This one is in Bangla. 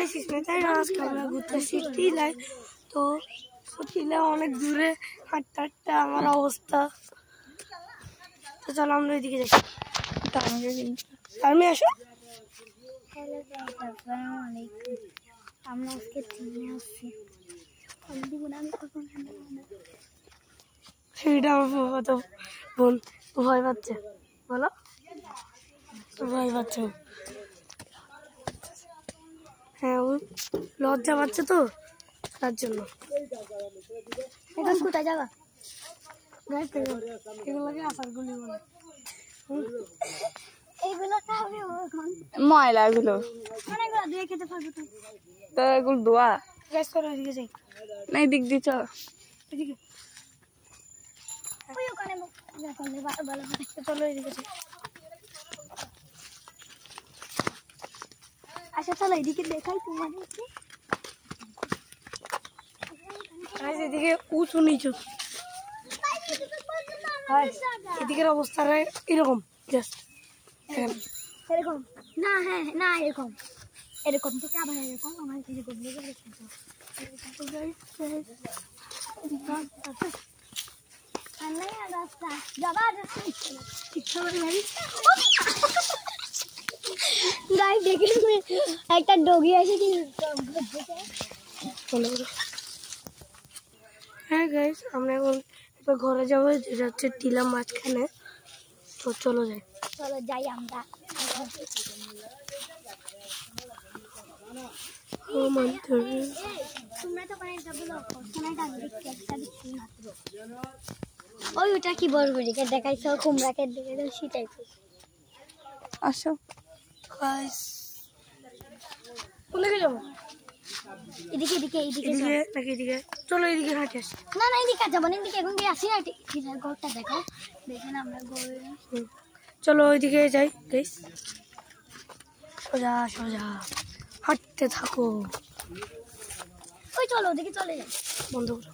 গাইস তাই আজকে আমরা ঘুরতেছি টিলায়। তো টিলা অনেক দূরে, হাঁটতে হাঁটতে আমার অবস্থা। তো চলো আমরা এদিকে যাই। আমি আসো। আমরা আজকে আসছি সেটা আমার তো বোন ভয় পাচ্ছে, বলো ভয় পাচ্ছে। হ্যাঁ ও লজ্জা পাচ্ছে তো তার জন্য। এখন কোথায় যাবা? এগুলোকে আচারগুলি বলে। ময়লা এগুলো দিয়ে খেতে পারবো তো এগুলো ধোয়া গ্যাস করে ওইদিকে যাই। না দিক দিচ্ছ এদিকে চলো এদিকে যাই। আচ্ছা চলো এদিকে দেখাই তোমাদেরকে। এদিকে উঁচু নিচু, এদিকের অবস্থা এরকম এরকম না। হ্যাঁ না এরকম এরকম থেকে আবার এরকম আমার এরকম একটা ডগি আছে। হ্যাঁ গাইস আমরা এখন ঘরে যাবো, যেটা হচ্ছে টিলা মাঝখানে। তো চলো যাই, চলো যাই আমরা। ওই ওটা কি বরবরিকে দেখাইছো, কুমড়াকে দেখে সেটাই আসো। কোনদিকে যাবো? এদিকে এদিকে এদিকে নাকি এদিকে? চলো এদিকে হাঁটে আসি। না না এদিকে যাবো না, এদিকে এখন দিয়ে আসি না। ঘরটা দেখো, দেখে না আমরা চলো ওইদিকে যাই গাইস। সোজা সোজা হাঁটতে থাকো। ওই চলো ওদিকে চলে যাই। বন্ধ করো।